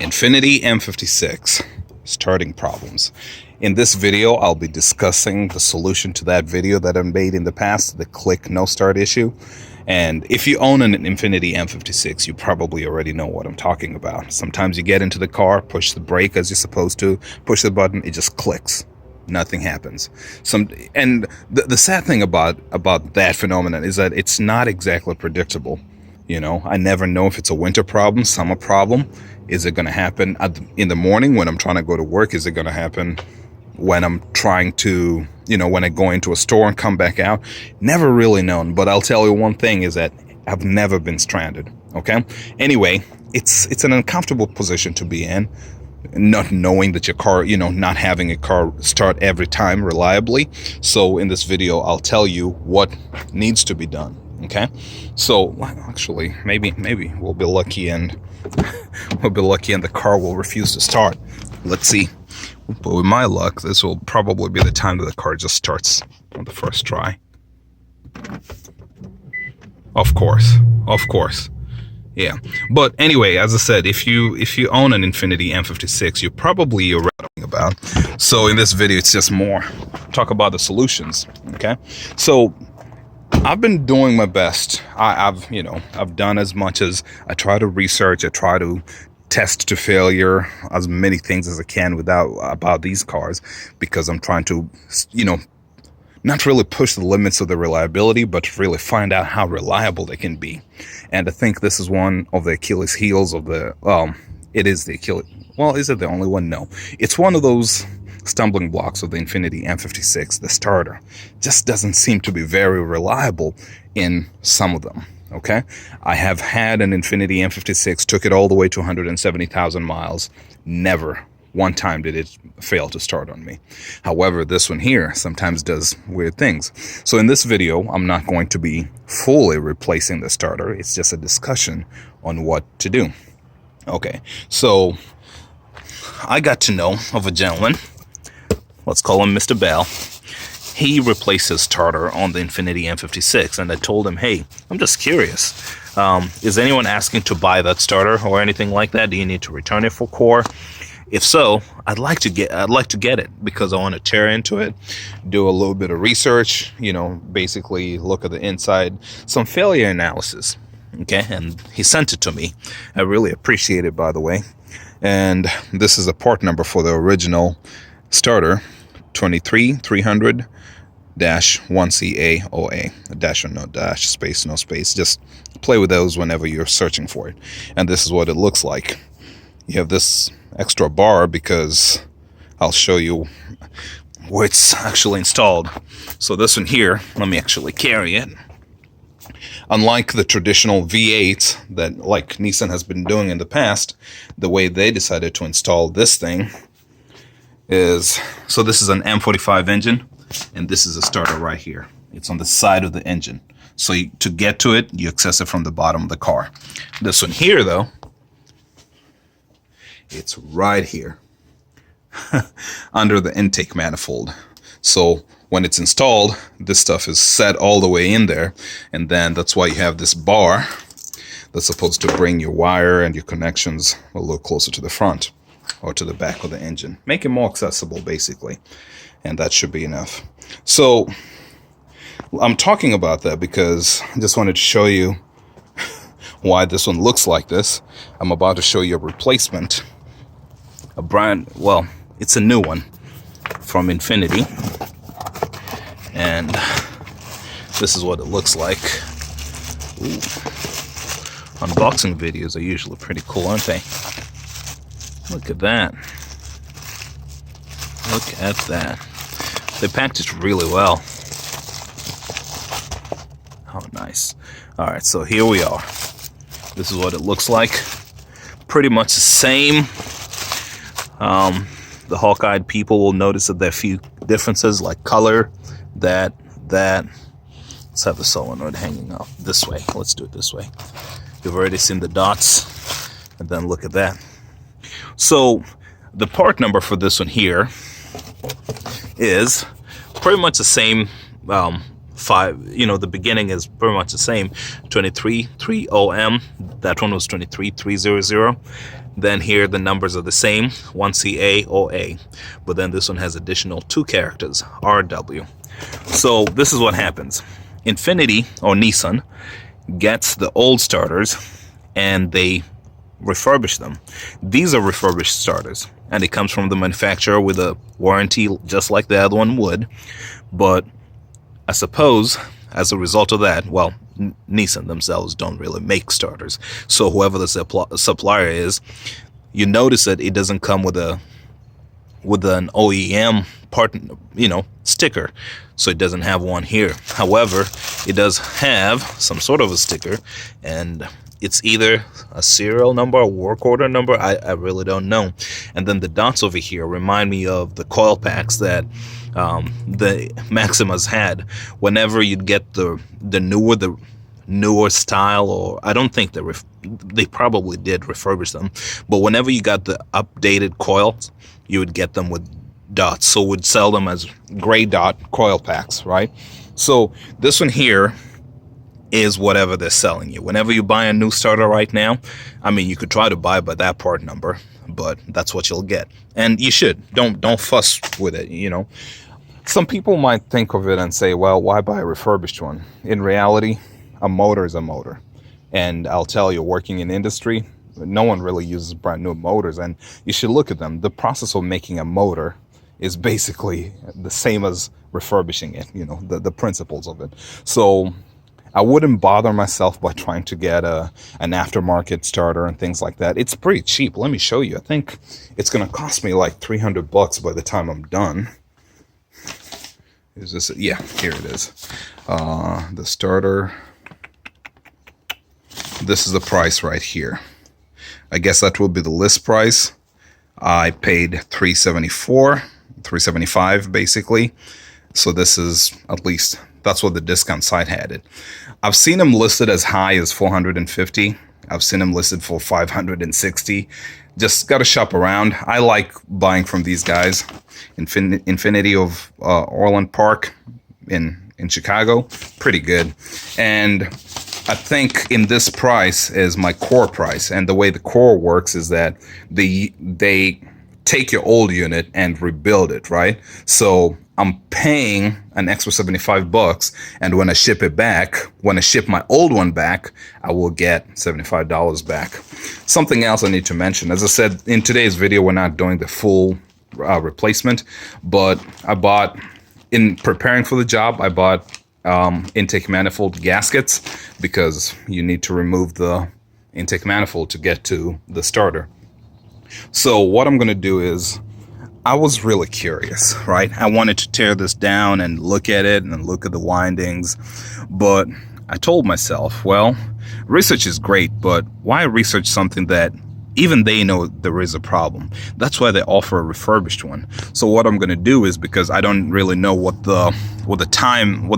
Infiniti M56 starting problems. In this video, I'll be discussing the solution to that video that I made in the past, the Click-no-Start issue. And if you own an Infiniti M56, you probably already know what I'm talking about. Sometimes you get into the car, push the brake as you're supposed to, push the button, it just clicks. Nothing happens. And the sad thing about that phenomenon is that it's not exactly predictable. You know, I never know if it's a winter problem, summer problem. Is it going to happen in the morning when I'm trying to go to work? Is it going to happen when I'm trying to, when I go into a store and come back out? Never really known. But I'll tell you one thing is that I've never been stranded. Okay. Anyway, it's an uncomfortable position to be in. Not knowing that your car, not having a car start every time reliably. So in this video, I'll tell you what needs to be done. Okay, so actually, maybe we'll be lucky and the car will refuse to start. Let's see. But with my luck, this will probably be the time that the car just starts on the first try. Of course. Yeah, but anyway, as I said, if you own an Infiniti M56, you probably are talking about. So in this video, it's just more talk about the solutions. Okay, so I've been doing my best. I've done as much as I try to research. I try to test to failure as many things as I can about these cars, because I'm trying to, not really push the limits of the reliability, but really find out how reliable they can be. And I think this is one of the Achilles heels of it is the Achilles. Well, is it the only one? No. It's one of those stumbling blocks of the Infiniti M56. The starter just doesn't seem to be very reliable in some of them. Okay. I have had an Infiniti M56, took it all the way to 170,000 miles. Never one time did it fail to start on me. However, this one here sometimes does weird things. So in this video, I'm not going to be fully replacing the starter. It's just a discussion on what to do. Okay, so I got to know of a gentleman. Let's call him Mr. Bell. He replaced his starter on the Infiniti M56, and I told him, hey, I'm just curious. Is anyone asking to buy that starter or anything like that? Do you need to return it for core? If so, I'd like to get it because I want to tear into it, do a little bit of research, basically look at the inside, some failure analysis. Okay, and he sent it to me. I really appreciate it, by the way. And this is a part number for the original starter, 23300-1CAOA, a dash or no dash, space, no space. Just play with those whenever you're searching for it. And this is what it looks like. You have this extra bar because I'll show you where it's actually installed. So this one here, let me actually carry it. Unlike the traditional V8 that like Nissan has been doing in the past, the way they decided to install this thing is, so this is an M45 engine, and this is a starter right here. It's on the side of the engine. So to get to it, you access it from the bottom of the car. This one here, though, it's right here under the intake manifold. So when it's installed, this stuff is set all the way in there, and then that's why you have this bar that's supposed to bring your wire and your connections a little closer to the front or to the back of the engine. Make it more accessible, basically, and that should be enough. So I'm talking about that because I just wanted to show you why this one looks like this. I'm about to show you a replacement. It's a new one from Infiniti, and this is what it looks like. Ooh. Unboxing videos are usually pretty cool, aren't they? Look at that. Look at that. They packed it really well. Oh, nice. All right, so here we are. This is what it looks like. Pretty much the same. The hawk-eyed people will notice that there are a few differences, like color, that. Let's have the solenoid hanging up this way. Let's do it this way. You've already seen the dots, and then look at that. So the part number for this one here is pretty much the same. The beginning is pretty much the same. 233OM. That one was 23300. Then here the numbers are the same, 1CA or A, but then this one has additional 2 characters, RW. So this is what happens. Infiniti or Nissan gets the old starters and they refurbish them. These are refurbished starters, and it comes from the manufacturer with a warranty just like the other one would. But I suppose as a result of that, well, Nissan themselves don't really make starters, so whoever the supplier is, you notice that it doesn't come with an OEM part, sticker, so it doesn't have one here. However, it does have some sort of a sticker, and it's either a serial number or work order number. I really don't know. And then the dots over here remind me of the coil packs that the Maximas had. Whenever you'd get the newer style, or I don't think they probably did refurbish them, but whenever you got the updated coils, you would get them with dots, so would sell them as gray dot coil packs, right? So this one here is whatever they're selling you. Whenever you buy a new starter right now, I mean, you could try to buy by that part number, but that's what you'll get. And you should. Don't fuss with it, Some people might think of it and say, well, why buy a refurbished one? In reality, a motor is a motor. And I'll tell you, working in industry, no one really uses brand new motors, and you should look at them. The process of making a motor is basically the same as refurbishing it, the principles of it. So I wouldn't bother myself by trying to get an aftermarket starter and things like that. It's pretty cheap. Let me show you. I think it's going to cost me like $300 by the time I'm done. Is this? Yeah, here it is. The starter. This is the price right here. I guess that will be the list price. I paid $375 basically. So this is, at least that's what the discount site had it. I've seen them listed as high as $450. I've seen them listed for $560. Just got to shop around. I like buying from these guys. Infiniti of Orland Park in Chicago, pretty good. And I think in this price is my core price. And the way the core works is that they take your old unit and rebuild it, right? So I'm paying an extra $75, and when I ship it back, when I ship my old one back, I will get $75 back. Something else I need to mention, as I said in today's video, we're not doing the full replacement, but I bought, in preparing for the job, I bought intake manifold gaskets, because you need to remove the intake manifold to get to the starter. So what I'm going to do is, I was really curious, right? I wanted to tear this down and look at it and look at the windings, but I told myself, well, research is great, but why research something that even they know there is a problem? That's why they offer a refurbished one. So what I'm going to do is, because I don't really know what the time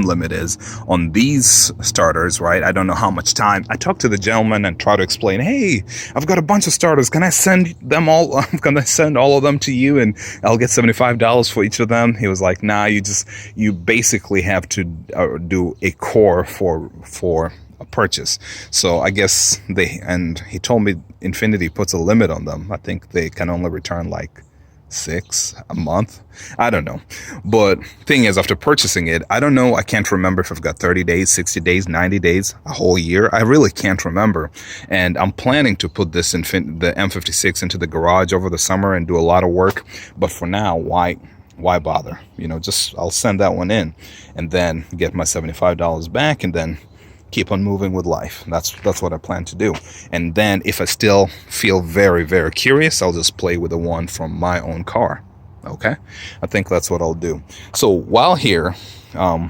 limit is on these starters, right? I don't know how much time. I talked to the gentleman and try to explain, hey, I've got a bunch of starters. Can I send them all? Can I send all of them to you and I'll get $75 for each of them? He was like, nah, you basically have to do a core for a purchase. So I guess he told me Infiniti puts a limit on them. I think they can only return like 6 a month. I don't know. But thing is, after purchasing it, I don't know. I can't remember if I've got 30 days, 60 days, 90 days, a whole year. I really can't remember. And I'm planning to put this the M56 into the garage over the summer and do a lot of work. But for now, why bother? I'll send that one in and then get my $75 back, and then keep on moving with life. That's what I plan to do. And then if I still feel very, very curious, I'll just play with the one from my own car. Okay? I think that's what I'll do. So while here, I'd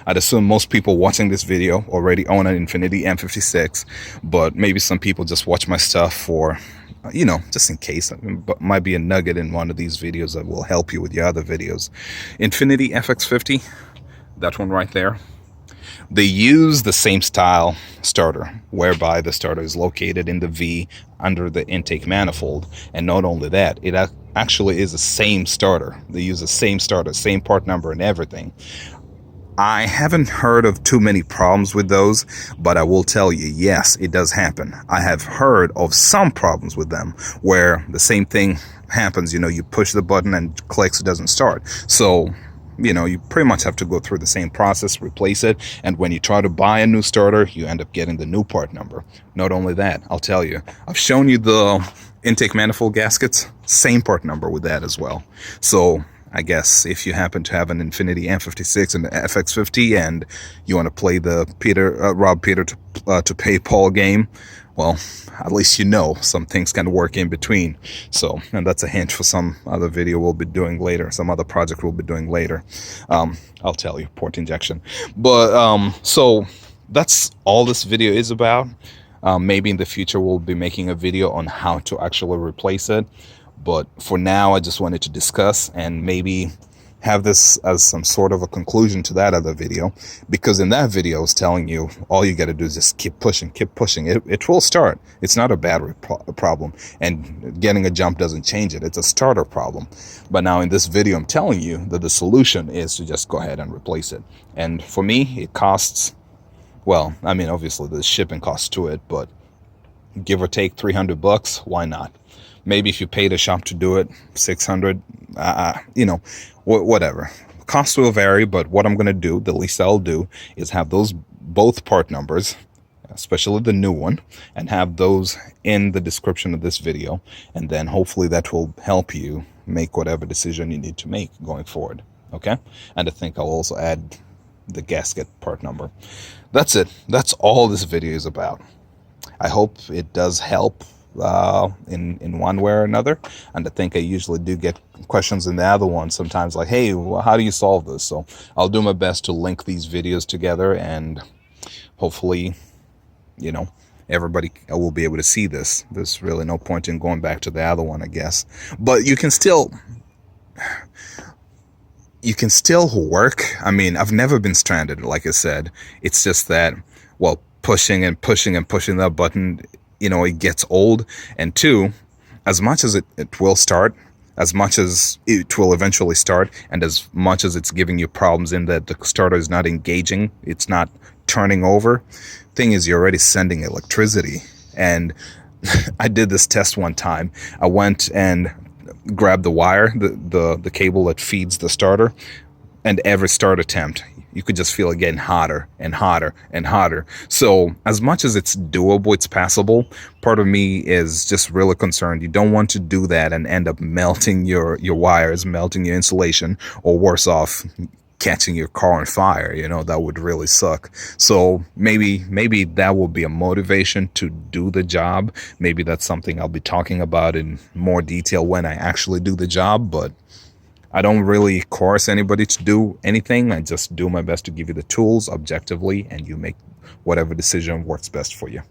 assume most people watching this video already own an Infiniti M56, but maybe some people just watch my stuff for, just in case. But might be a nugget in one of these videos that will help you with your other videos. Infiniti FX50, that one right there. They use the same style starter, whereby the starter is located in the V under the intake manifold. And not only that, it actually is the same starter. They use the same starter, same part number and everything. I haven't heard of too many problems with those, but I will tell you, yes, it does happen. I have heard of some problems with them where the same thing happens. You know, you push the button and clicks, it doesn't start. So, you know, you pretty much have to go through the same process, replace it. And when you try to buy a new starter, you end up getting the new part number. Not only that, I'll tell you, I've shown you the intake manifold gaskets, same part number with that as well. So I guess if you happen to have an Infiniti M56 and an FX50 and you want to play the rob Peter to pay Paul game, well, at least you know some things can work in between. So, and that's a hint for some other video we'll be doing later, some other project we'll be doing later. I'll tell you, port injection. But so that's all this video is about. Maybe in the future we'll be making a video on how to actually replace it. But for now, I just wanted to discuss and maybe have this as some sort of a conclusion to that other video, because in that video I was telling you all you got to do is just keep pushing. It will start. It's not a battery problem, and getting a jump doesn't change it. It's a starter problem. But now in this video I'm telling you that the solution is to just go ahead and replace it. And for me it costs, well, I mean, obviously there's shipping costs to it, but give or take $300, why not? Maybe if you pay the shop to do it, 600, you know, whatever. Costs will vary, but what I'm going to do, the least I'll do, is have those both part numbers, especially the new one, and have those in the description of this video. And then hopefully that will help you make whatever decision you need to make going forward. Okay? And I think I'll also add the gasket part number. That's it. That's all this video is about. I hope it does help in one way or another, and I think I usually do get questions in the other one sometimes, like, hey, how do you solve this? So I'll do my best to link these videos together, and hopefully, you know, everybody will be able to see this. There's really no point in going back to the other one, I guess, but you can still work. I mean, I've never been stranded, like I said. It's just that, well, pushing that button, you know, it gets old. And two, as much as it will start, as much as it will eventually start, and as much as it's giving you problems in that the starter is not engaging, it's not turning over, thing is you're already sending electricity. And I did this test one time. I went and grabbed the wire, the cable that feeds the starter, and every start attempt, you could just feel it getting hotter and hotter and hotter. So as much as it's doable, it's passable, part of me is just really concerned. You don't want to do that and end up melting your wires, melting your insulation, or worse off, catching your car on fire. You know, that would really suck. So maybe that will be a motivation to do the job. Maybe that's something I'll be talking about in more detail when I actually do the job, but I don't really coerce anybody to do anything. I just do my best to give you the tools objectively, and you make whatever decision works best for you.